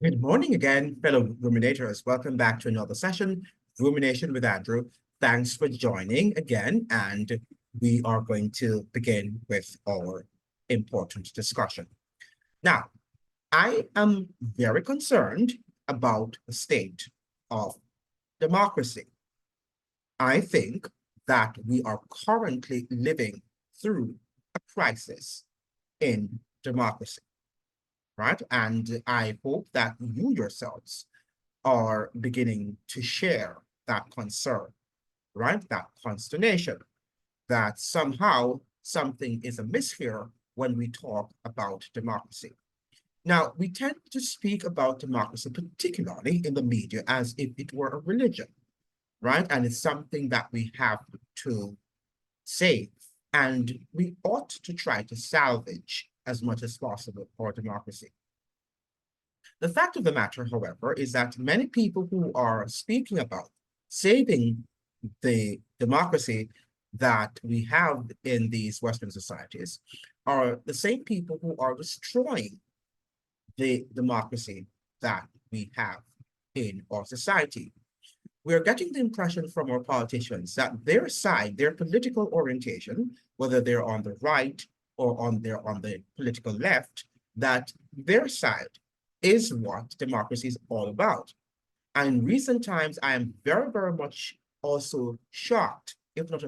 Good morning again, fellow ruminators. Welcome back to another session, Rumination with Andrew. Thanks for joining again, and we are going to begin with our important discussion. Now, I am very concerned about the state of democracy. I think that we are currently living through a crisis in democracy, right? And I hope that you yourselves are beginning to share that concern, right? That consternation that somehow something is amiss here when we talk about democracy. Now, we tend to speak about democracy, particularly in the media, as if it were a religion, right? And it's something that we have to save. And we ought to try to salvage as much as possible our democracy. The fact of the matter, however, is that many people who are speaking about saving the democracy that we have in these Western societies are the same people who are destroying the democracy that we have in our society. We are getting the impression from our politicians that their side, their political orientation, whether they're on the right or on the political left, that their side is what democracy is all about. And in recent times, I am very, very much also shocked, if not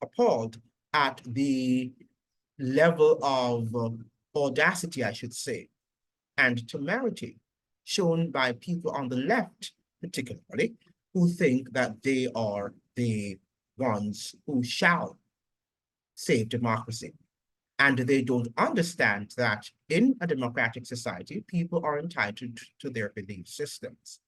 appalled at the level of audacity, I should say, and temerity shown by people on the left, particularly, who think that they are the ones who shall save democracy. And they don't understand that in a democratic society, people are entitled to their belief systems,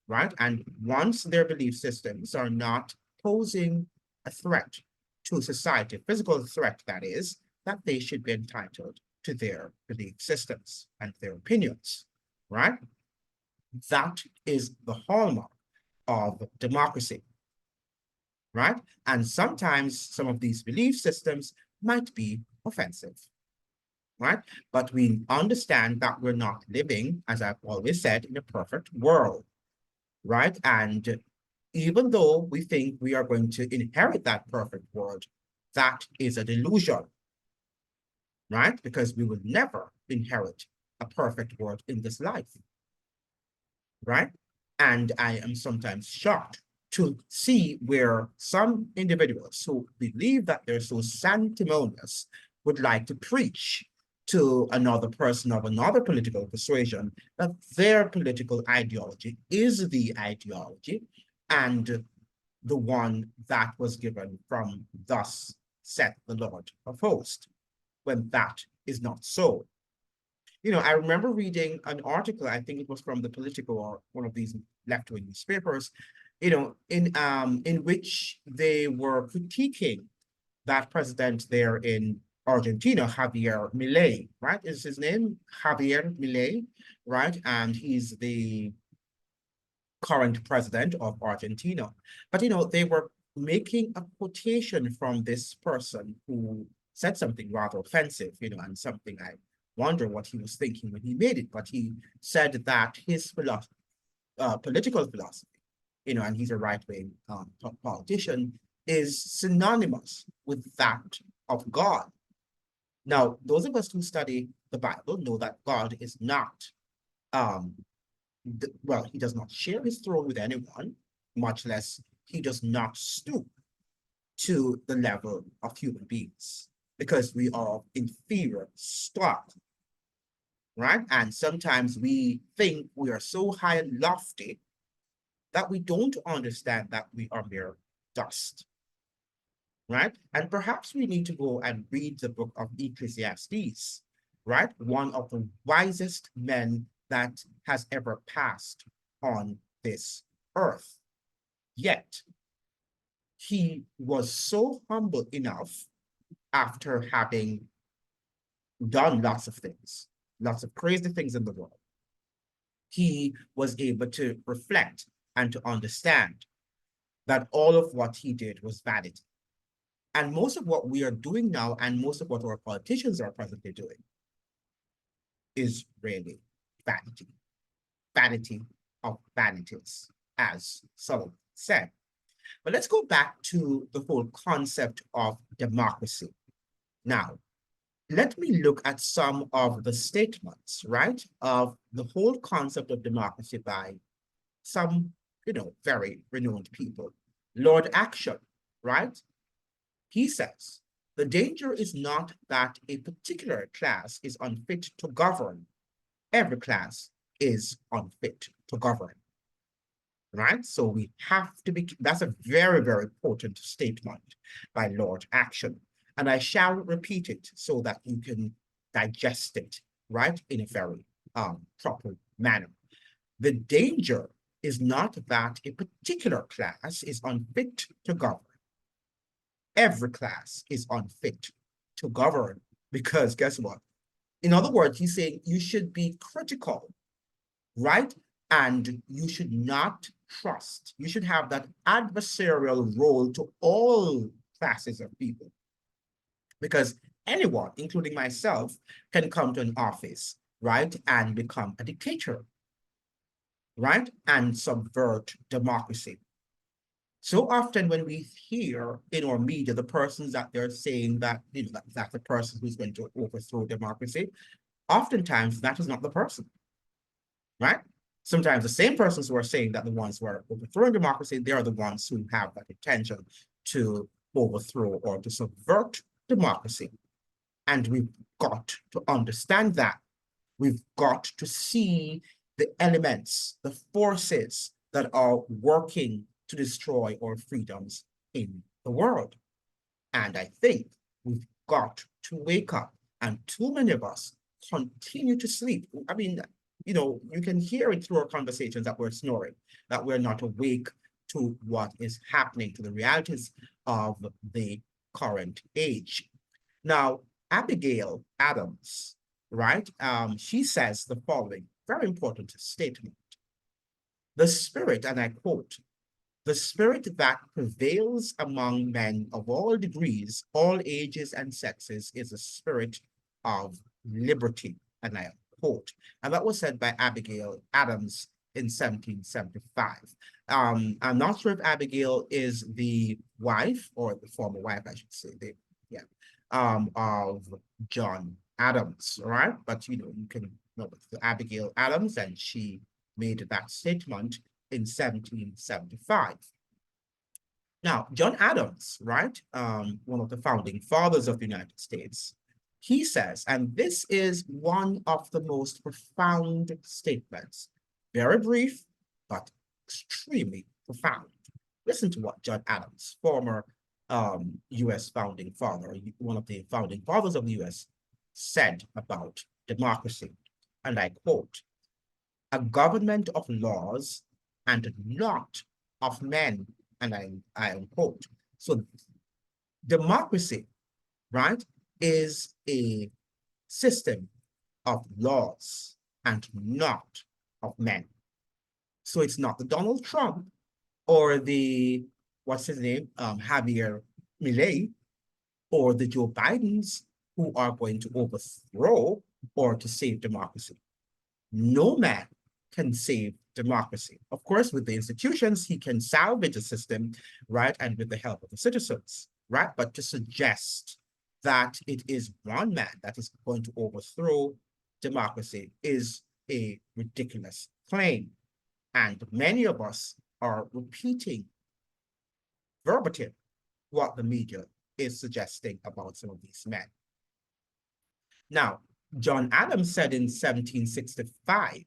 right? And once their belief systems are not posing a threat to society, a physical threat that is, that they should be entitled to their belief systems and their opinions, right? That is the hallmark of democracy, right? And sometimes some of these belief systems might be offensive, right? But we understand that we're not living, as I've always said, in a perfect world, right? And even though we think we are going to inherit that perfect world, that is a delusion, right? Because we will never inherit a perfect world in this life, right? And I am sometimes shocked to see where some individuals who believe that they're so sanctimonious would like to preach to another person of another political persuasion that their political ideology is the ideology and the one that was given from thus saith the Lord of hosts, when that is not so. I remember reading an article, I think it was from the Politico or one of these left-wing newspapers, in which they were critiquing that president there in Argentina, Javier Milei, right? Is his name Javier Milei, right? And he's the current president of Argentina. But they were making a quotation from this person who said something rather offensive, and something I wonder what he was thinking when he made it. But he said that his political philosophy, and he's a right-wing politician, is synonymous with that of God. Now, those of us who study the Bible know that God is not, um, well, he does not share his throne with anyone, much less he does not stoop to the level of human beings because we are inferior stock, right? And sometimes we think we are so high and lofty that we don't understand that we are mere dust, right? And perhaps we need to go and read the book of Ecclesiastes, right? One of the wisest men that has ever passed on this earth. Yet, he was so humble enough after having done lots of things, lots of crazy things in the world. He was able to reflect and to understand that all of what he did was vanity. And most of what we are doing now, and most of what our politicians are presently doing, is really vanity. vanity of vanities, as Solomon said. But let's go back to the whole concept of democracy. Now, let me look at some of the statements, right, of the whole concept of democracy by some, very renowned people. Lord Action, right? He says, the danger is not that a particular class is unfit to govern. Every class is unfit to govern, right? So we have to be, that's a very, very important statement by Lord Action. And I shall repeat it so that you can digest it, right, in a very proper manner. The danger is not that a particular class is unfit to govern. Every class is unfit to govern because guess what? In other words, he's saying you should be critical, right? And you should not trust. You should have that adversarial role to all classes of people. Because anyone, including myself, can come to an office, right, and become a dictator, right, and subvert democracy. So often when we hear in our media the persons that they're saying that, that's the person who's going to overthrow democracy, oftentimes that is not the person, right? Sometimes the same persons who are saying that the ones who are overthrowing democracy, they are the ones who have that intention to overthrow or to subvert democracy. And we've got to understand that. We've got to see the elements, the forces that are working to destroy our freedoms in the world. And I think we've got to wake up, and too many of us continue to sleep. I mean, you can hear it through our conversations that we're snoring, that we're not awake to what is happening, to the realities of the current age. Now, Abigail Adams, right? She says the following very important statement. The spirit, and I quote, the spirit that prevails among men of all degrees, all ages and sexes is a spirit of liberty, and I quote. And that was said by Abigail Adams in 1775. I'm not sure if Abigail is the wife, or the former wife, I should say, of John Adams, right? But you can know it's Abigail Adams, and she made that statement in 1775. Now, John Adams, right, one of the founding fathers of the United States, he says, and this is one of the most profound statements, very brief, but extremely profound. Listen to what John Adams, former U.S. founding father, one of the founding fathers of the U.S., said about democracy. And I quote, a government of laws and not of men, and I unquote. So democracy, right, is a system of laws and not of men. So it's not the Donald Trump or the, what's his name, Javier Milei, or the Joe Bidens who are going to overthrow or to save democracy. No man can save democracy. Of course, with the institutions, he can salvage a system, right, and with the help of the citizens, right? But to suggest that it is one man that is going to overthrow democracy is a ridiculous claim. And many of us are repeating verbatim what the media is suggesting about some of these men. Now, John Adams said in 1765,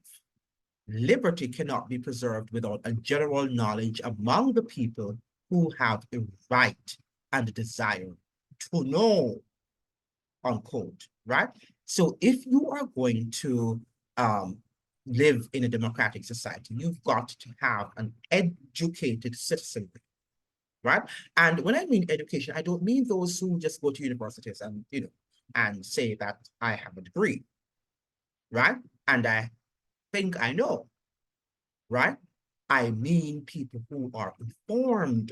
liberty cannot be preserved without a general knowledge among the people who have a right and a desire to know, unquote, right? So if you are going to live in a democratic society, you've got to have an educated citizenry, right? And when I mean education, I don't mean those who just go to universities and, and say that I have a degree, right? And I think I know, right? I mean people who are informed,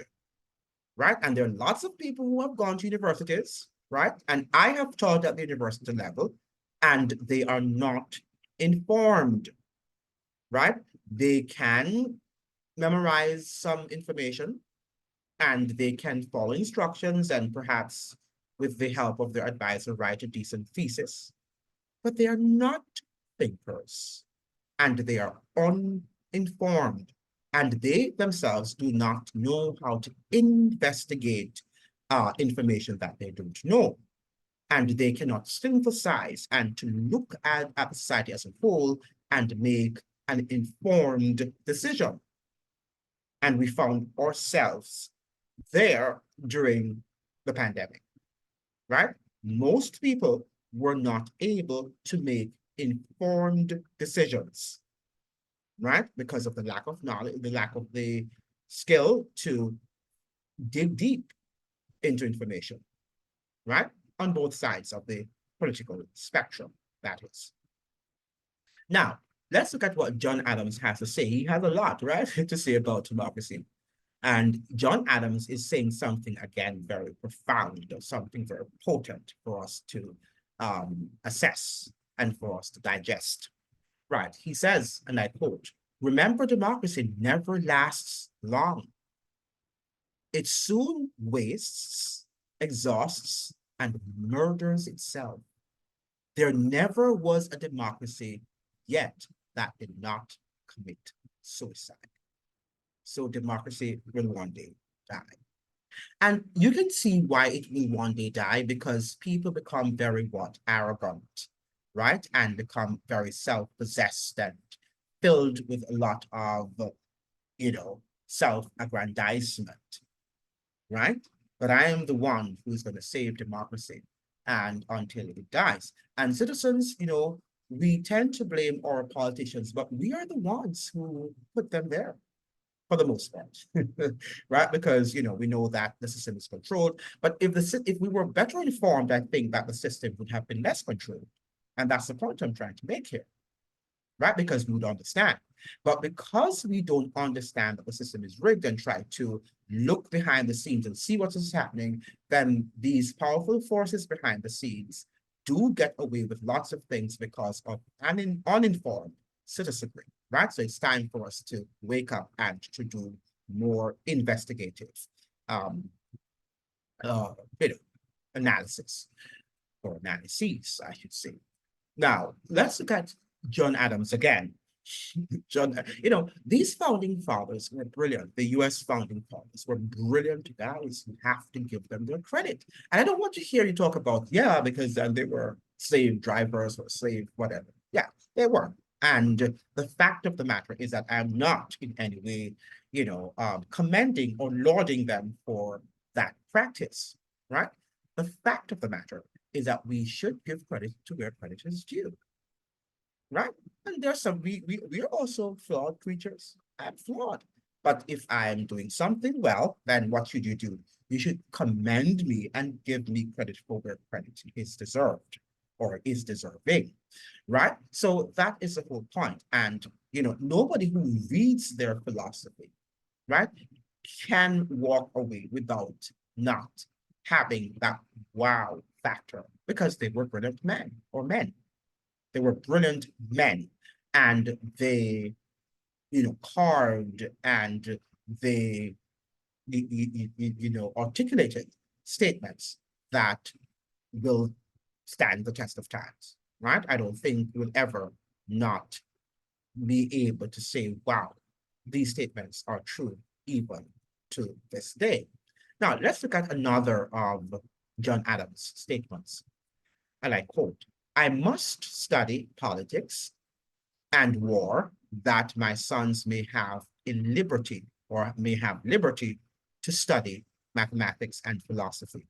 right? And there are lots of people who have gone to universities, right? And I have taught at the university level, and they are not informed. right? They can memorize some information and they can follow instructions and perhaps with the help of their advisor write a decent thesis, but they are not thinkers and they are uninformed and they themselves do not know how to investigate information that they don't know. And they cannot synthesize and to look at society as a whole and make an informed decision. And we found ourselves there during the pandemic, right? Most people were not able to make informed decisions, right? Because of the lack of knowledge, the lack of the skill to dig deep into information, right? On both sides of the political spectrum, that is. Now, let's look at what John Adams has to say. He has a lot, right, to say about democracy. And John Adams is saying something, again, very profound, or something very potent for us to assess and for us to digest. Right. He says, and I quote, remember, democracy never lasts long. It soon wastes, exhausts, and murders itself. There never was a democracy yet that did not commit suicide. So democracy will one day die. And you can see why it will one day die because people become very what? Arrogant, right? And become very self-possessed and filled with a lot of, self-aggrandizement, right? But I am the one who's going to save democracy and until it dies. And citizens, we tend to blame our politicians, but we are the ones who put them there for the most part, right? Because we know that the system is controlled. But if we were better informed, I think that the system would have been less controlled, and that's the point I'm trying to make here, right? Because we would understand. But because we don't understand that the system is rigged and try to look behind the scenes and see what is happening, then these powerful forces behind the scenes do get away with lots of things because of uninformed citizenry, right? So it's time for us to wake up and to do more investigative um, uh, analysis or analyses, I should say. Now, let's look at John Adams again. John, these founding fathers were brilliant. The US founding fathers were brilliant guys. You have to give them their credit. And I don't want to hear you talk about, yeah, because they were slave drivers or slave whatever. Yeah, they were. And the fact of the matter is that I'm not in any way, commending or lauding them for that practice, right? The fact of the matter is that we should give credit to where credit is due, right? And there's some we are also flawed creatures. I'm flawed. But if I'm doing something well, then what should you do? You should commend me and give me credit for where credit is deserved or is deserving, right? So that is the whole point. And nobody who reads their philosophy, right, can walk away without not having that wow factor because they were brilliant men or men. They were brilliant men and they, carved and they, articulated statements that will stand the test of times, right? I don't think we'll ever not be able to say, wow, these statements are true even to this day. Now, let's look at another of John Adams' statements. And I quote, I must study politics and war that my sons may have in liberty or may have liberty to study mathematics and philosophy.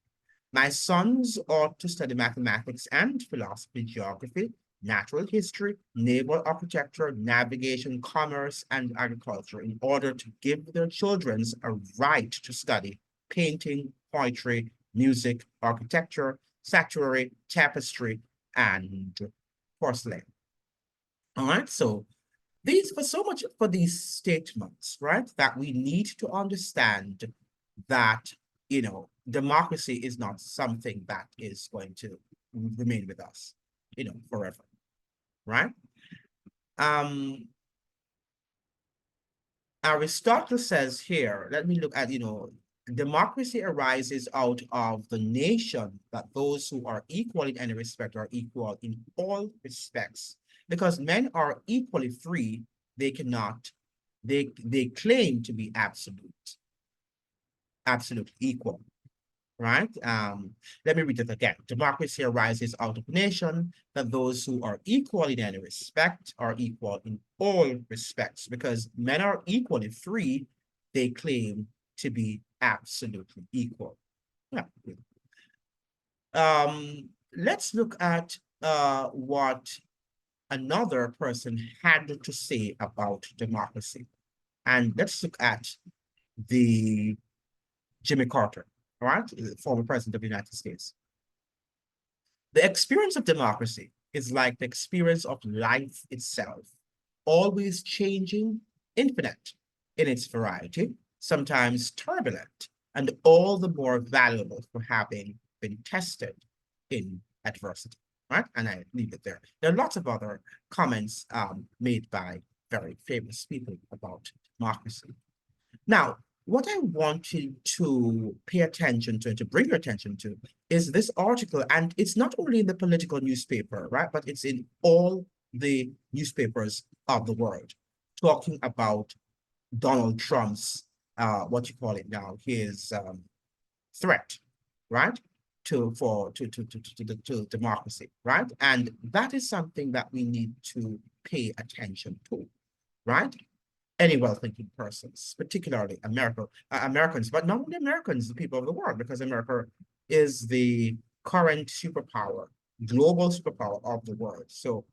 My sons ought to study mathematics and philosophy, geography, natural history, naval architecture, navigation, commerce, and agriculture in order to give their children a right to study painting, poetry, music, architecture, statuary, tapestry, and porcelain. All right, so these for so much for these statements, right? That we need to understand that democracy is not something that is going to remain with us, forever, right? Um, Aristotle says here, let me look at, democracy arises out of the nation that those who are equal in any respect are equal in all respects. Because men are equally free, they cannot, they claim to be absolute equal, right? Let me read it again. Democracy arises out of nation that those who are equal in any respect are equal in all respects. Because men are equally free, they claim to be absolutely equal. Yeah. Let's look at what another person had to say about democracy. And let's look at the Jimmy Carter, all right, former president of the United States. The experience of democracy is like the experience of life itself, always changing, infinite in its variety, sometimes turbulent, and all the more valuable for having been tested in adversity. Right? And I leave it there. There are lots of other comments made by very famous people about democracy. Now, what I want you to pay attention to bring your attention to, is this article. And it's not only in the political newspaper, right? But it's in all the newspapers of the world, talking about Donald Trump's, what you call it now, his threat, right? To democracy, right? And that is something that we need to pay attention to, right? Any well-thinking persons, particularly Americans, but not only Americans, the people of the world, because America is the current superpower, global superpower of the world. So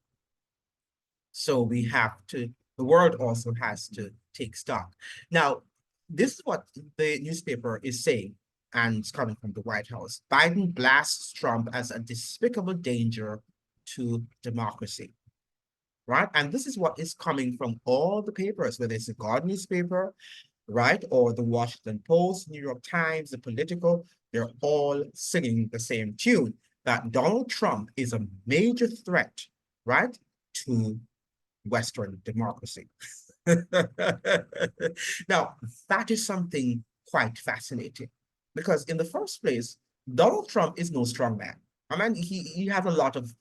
we have to, the world also has to take stock. Now, this is what the newspaper is saying, and it's coming from the White House. Biden blasts Trump as a despicable danger to democracy. Right? And this is what is coming from all the papers, whether it's the God newspaper, right, or the Washington Post, New York Times, the Political, they're all singing the same tune, that Donald Trump is a major threat, right, to Western democracy. Now, that is something quite fascinating, because in the first place, Donald Trump is no strong man. I mean, he has a lot of,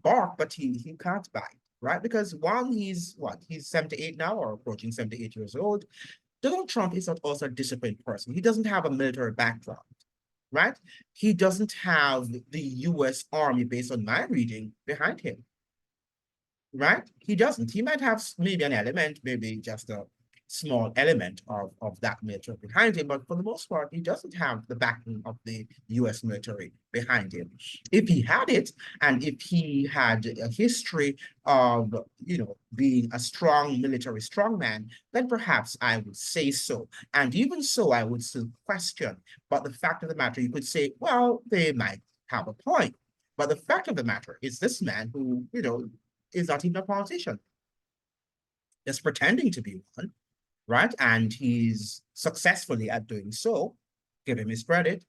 bark, but he can't bite, right? Because one, he's 78 now, or approaching 78 years old. Donald Trump is not also a disciplined person. He doesn't have a military background, right? He doesn't have the US Army, based on my reading, behind him, right? He doesn't. He might have maybe an element, maybe just a small element of that military behind him, but for the most part, he doesn't have the backing of the US military behind him. If he had it, and if he had a history of, being a strong military strongman, then perhaps I would say so. And even so, I would still question. But the fact of the matter, you could say, well, they might have a point. But the fact of the matter is, this man who, is not even a politician, is pretending to be one, right? And he's successfully at doing so. Give him his credit,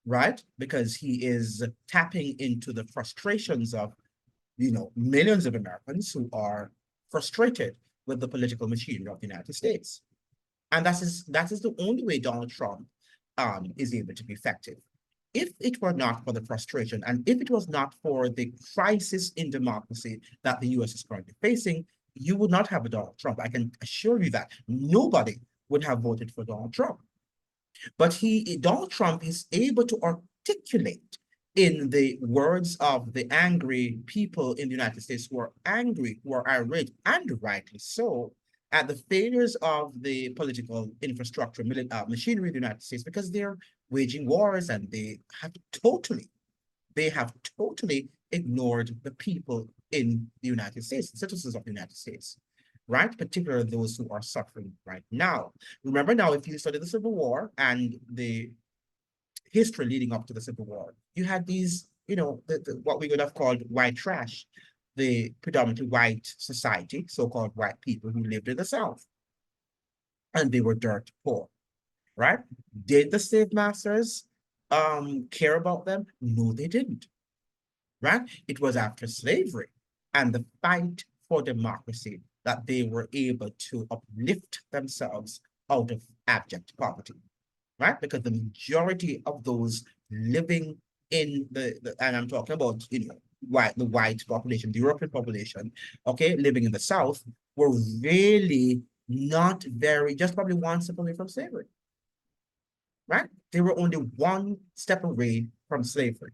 right? Because he is tapping into the frustrations of, millions of Americans who are frustrated with the political machinery of the United States. And that is the only way Donald Trump is able to be effective. If it were not for the frustration, and if it was not for the crisis in democracy that the US is currently facing, you would not have a Donald Trump. I can assure you that nobody would have voted for Donald Trump. But Donald Trump is able to articulate, in the words of the angry people in the United States who are angry, who are irate, and rightly so, at the failures of the political infrastructure, machinery in the United States, because they're waging wars, and they have totally ignored the people in the United States, the citizens of the United States, right? Particularly those who are suffering right now. Remember now, if you study the Civil War and the history leading up to the Civil War, you had these, what we would have called white trash, the predominantly white society, so-called white people who lived in the South, and they were dirt poor, right? Did the slave masters care about them? No, they didn't, right? It was after slavery and the fight for democracy that they were able to uplift themselves out of abject poverty, right? Because the majority of those living in and I'm talking about, the white population, the European population, okay, living in the South, were really not very, just probably one step away from slavery, right? They were only one step away from slavery,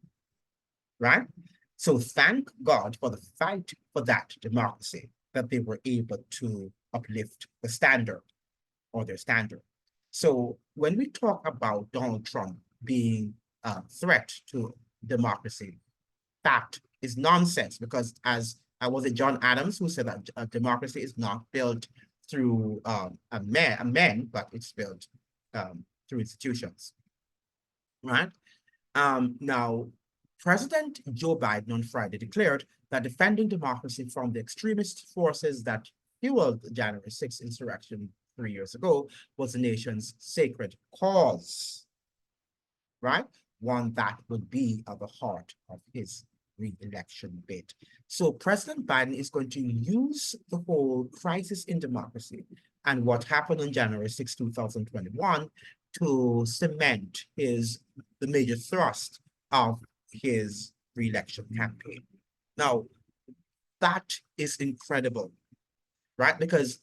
right? So thank God for the fight for that democracy, that they were able to uplift the standard or their standard. So when we talk about Donald Trump being a threat to democracy, that is nonsense, because as was it John Adams who said that democracy is not built through a man, but it's built through institutions, right? Now, President Joe Biden on Friday declared that defending democracy from the extremist forces that fueled the January 6th insurrection 3 years ago was the nation's sacred cause, right? One that would be at the heart of his re-election bid. So President Biden is going to use the whole crisis in democracy and what happened on January 6, 2021 to cement the major thrust of his re-election campaign. Now, that is incredible, right? Because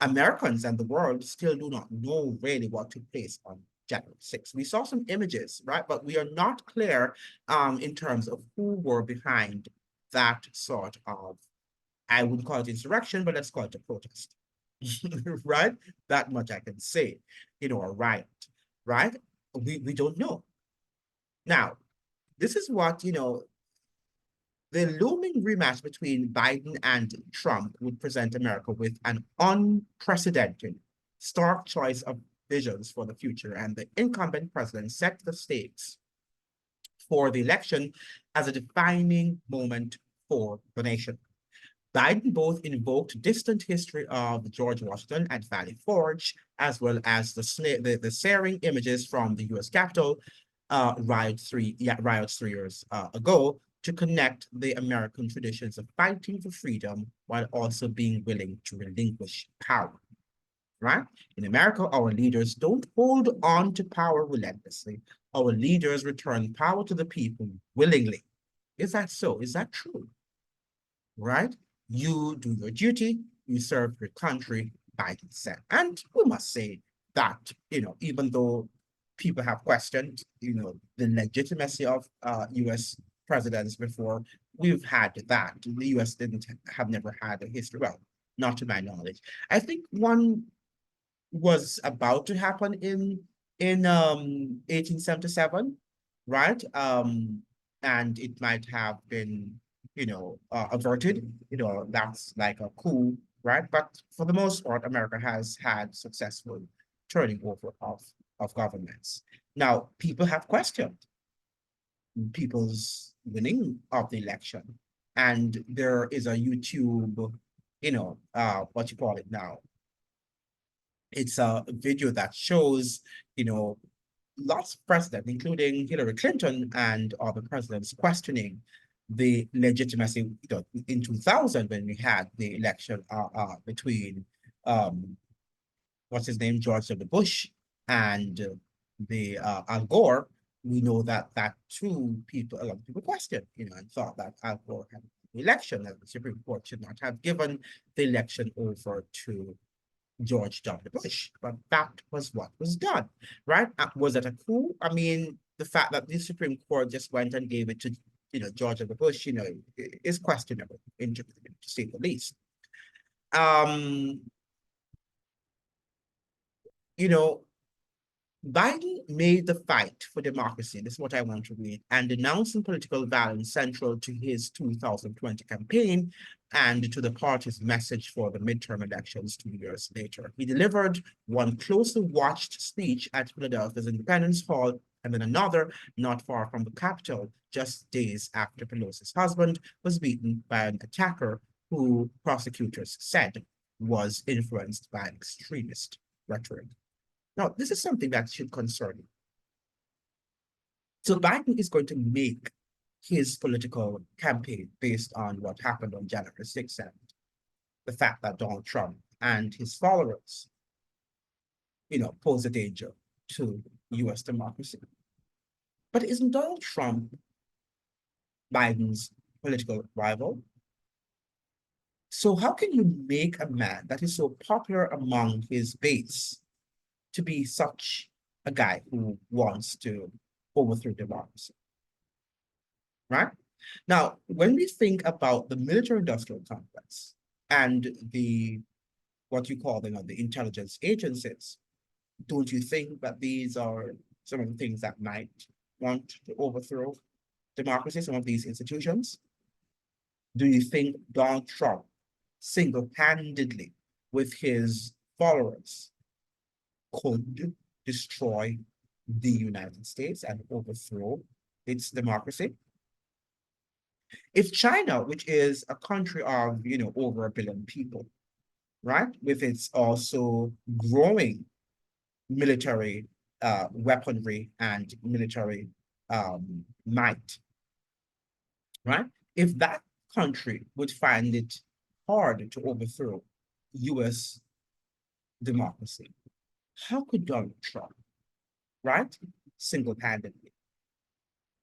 Americans and the world still do not know really what took place on January 6th. We saw some images, right? But we are not clear in terms of who were behind that sort of, I wouldn't call it insurrection, but let's call it a protest, right? That much I can say, a riot, right? We don't know. Now, this is what, the looming rematch between Biden and Trump would present America with an unprecedented, stark choice of visions for the future, and the incumbent president set the stakes for the election as a defining moment for the nation. Biden both invoked distant history of George Washington at Valley Forge, as well as the searing images from the U.S. Capitol riots 3 years ago, to connect the American traditions of fighting for freedom while also being willing to relinquish power, right? In America, our leaders don't hold on to power relentlessly. Our leaders return power to the people willingly. Is that so? Is that true? Right? You do your duty, you serve your country by consent. And we must say that, even though people have questioned, the legitimacy of U.S. presidents before, we've had that. The U.S. have never had a history, well, not to my knowledge. I think one was about to happen in 1877, right? And it might have been, averted. That's like a coup, right? But for the most part, America has had successful turning over of governments. Now, people have questioned people's winning of the election, and there is a YouTube, what you call it now, it's a video that shows, lots of presidents, including Hillary Clinton and other presidents, questioning the legitimacy, in 2000 when we had the election between what's his name, George W. Bush and the Al Gore. We know that a lot of people questioned, and thought that Al Gore had the election, that the Supreme Court should not have given the election over to George W. Bush. But that was what was done, right? Was it a coup? I mean, the fact that the Supreme Court just went and gave it to, George W. Bush, is questionable, to say the least. You know, Biden made the fight for democracy, this is what I want to read, and denouncing political violence central to his 2020 campaign and to the party's message for the midterm elections 2 years later. He delivered one closely watched speech at Philadelphia's Independence Hall, and then another not far from the Capitol, just days after Pelosi's husband was beaten by an attacker who prosecutors said was influenced by extremist rhetoric. Now, this is something that should concern you. So Biden is going to make his political campaign based on what happened on January 6th. the fact that Donald Trump and his followers, pose a danger to US democracy. But isn't Donald Trump Biden's political rival? So how can you make a man that is so popular among his base to be such a guy who wants to overthrow democracy, right? Now, when we think about the military-industrial complex and the what you call them, the intelligence agencies, don't you think that these are some of the things that might want to overthrow democracy, some of these institutions? Do you think Donald Trump single-handedly with his followers could destroy the United States and overthrow its democracy? If China, which is a country of, over 1 billion people, right, with its also growing military weaponry and military might, right? If that country would find it hard to overthrow US democracy, how could Donald Trump, right, single-handedly,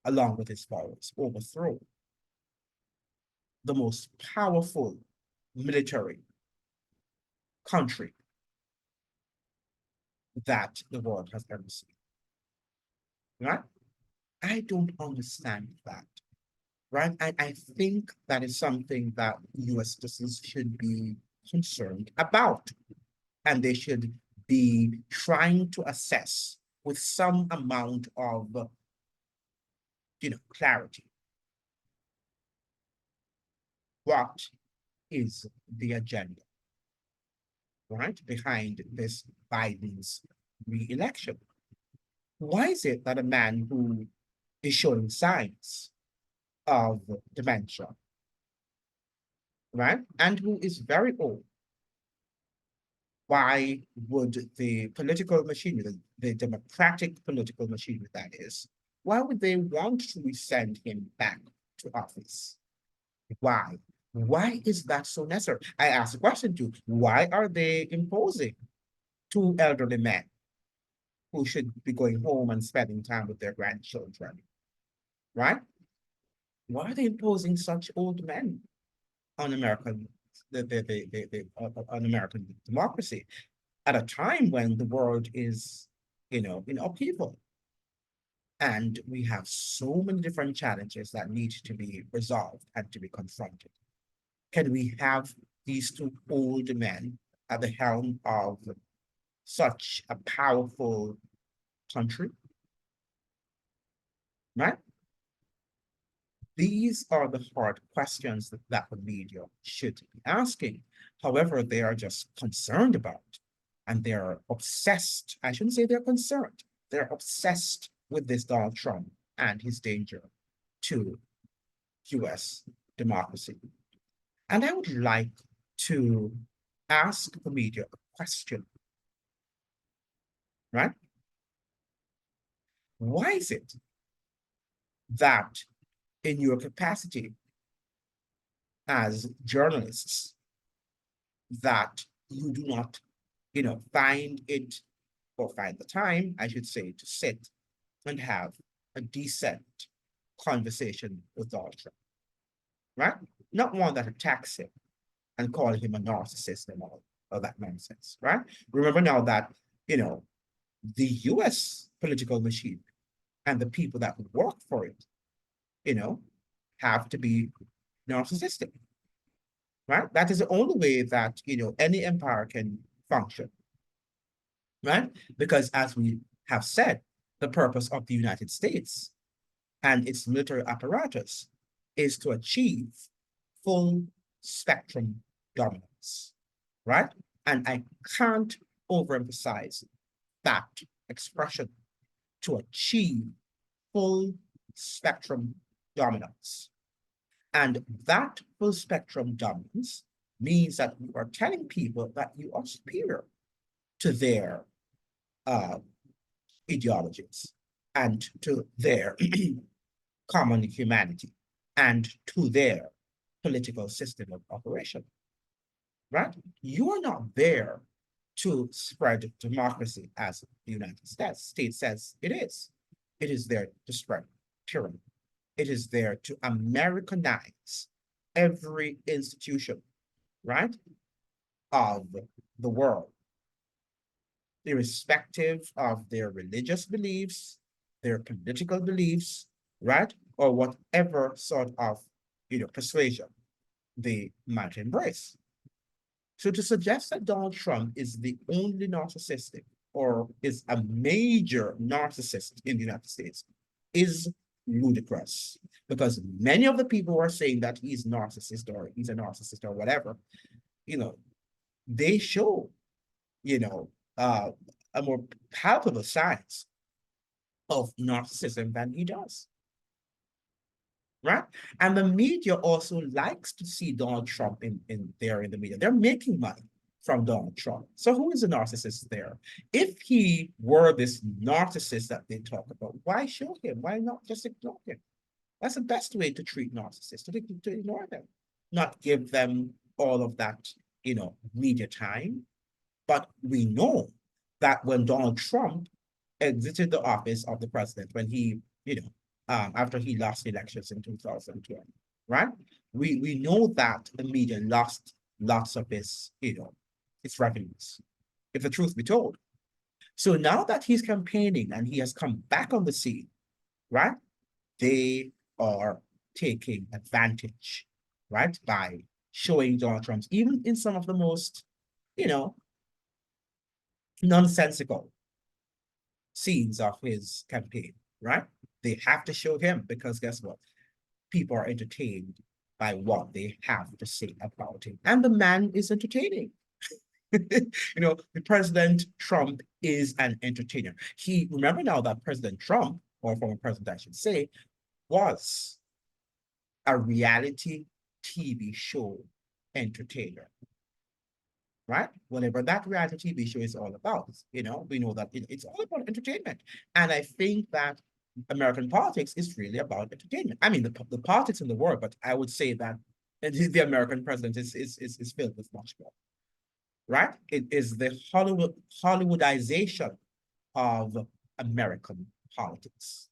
along with his followers, overthrow the most powerful military country that the world has ever seen, right? I don't understand that, right? I think that is something that US citizens should be concerned about, and they should be trying to assess with some amount of, clarity, what is the agenda, right, behind this Biden's re-election. Why is it that a man who is showing signs of dementia, right, and who is very old, why would the political machinery, the democratic political machinery that is, why would they want to resend him back to office? Why? Why is that so necessary? I ask the question too, why are they imposing two elderly men who should be going home and spending time with their grandchildren, right? Why are they imposing such old men on American on American democracy at a time when the world is, in upheaval, and we have so many different challenges that need to be resolved and to be confronted? Can we have these two old men at the helm of such a powerful country, right? These are the hard questions that the media should be asking. However, they are just concerned about, and they're obsessed. I shouldn't say they're concerned. They're obsessed with this Donald Trump and his danger to US democracy. And I would like to ask the media a question, right? Why is it that in your capacity as journalists that you do not, find it, or find the time, I should say, to sit and have a decent conversation with Donald Trump, right? Not one that attacks him and call him a narcissist and all of that nonsense, right? Remember now that, the US political machine and the people that work for it, have to be narcissistic, right? That is the only way that, any empire can function, right? Because as we have said, the purpose of the United States and its military apparatus is to achieve full spectrum dominance, right? And I can't overemphasize that expression, to achieve full spectrum dominance. And that full spectrum dominance means that you are telling people that you are superior to their ideologies and to their common humanity and to their political system of operation. right? You are not there to spread democracy as the United States says it is. It is there to spread tyranny. It is there to Americanize every institution, right, of the world, irrespective of their religious beliefs, their political beliefs, right, or whatever sort of persuasion they might embrace. So to suggest that Donald Trump is the only narcissistic or is a major narcissist in the United States is ludicrous, because many of the people who are saying that he's narcissist or he's a narcissist or whatever, you know, they show, you know, uh, a more palpable signs of narcissism than he does, right? And the media also likes to see Donald Trump in there in the media. They're making money from Donald Trump. So who is a narcissist there? If he were this narcissist that they talk about, why show him? Why not just ignore him? That's the best way to treat narcissists, to ignore them, not give them all of that, media time. But we know that when Donald Trump exited the office of the president, when he, after he lost the elections in 2020, right? We know that the media lost lots of its revenues, if the truth be told. So now that he's campaigning and he has come back on the scene, right? They are taking advantage, right? By showing Donald Trump's, even in some of the most, you know, nonsensical scenes of his campaign, right? They have to show him because guess what? People are entertained by what they have to say about him. And the man is entertaining. The President Trump is an entertainer. He, remember now that President Trump, or former president, I should say, was a reality TV show entertainer, right? Whatever that reality TV show is all about, we know that it's all about entertainment. And I think that American politics is really about entertainment. I mean, the politics in the world, but I would say that the American president is filled with much more, right? It is the Hollywoodization of American politics,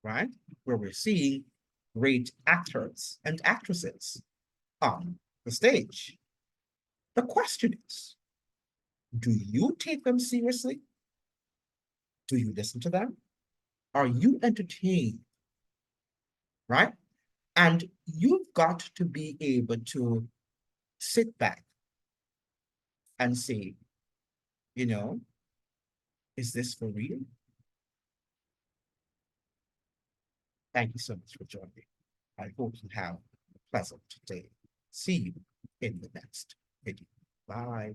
right? Where we're seeing great actors and actresses on the stage. The question is, do you take them seriously? Do you listen to them? Are you entertained? Right? And you've got to be able to sit back and say, you know, is this for real? Thank you so much for joining. I hope you have a pleasant day. See you in the next video. Bye.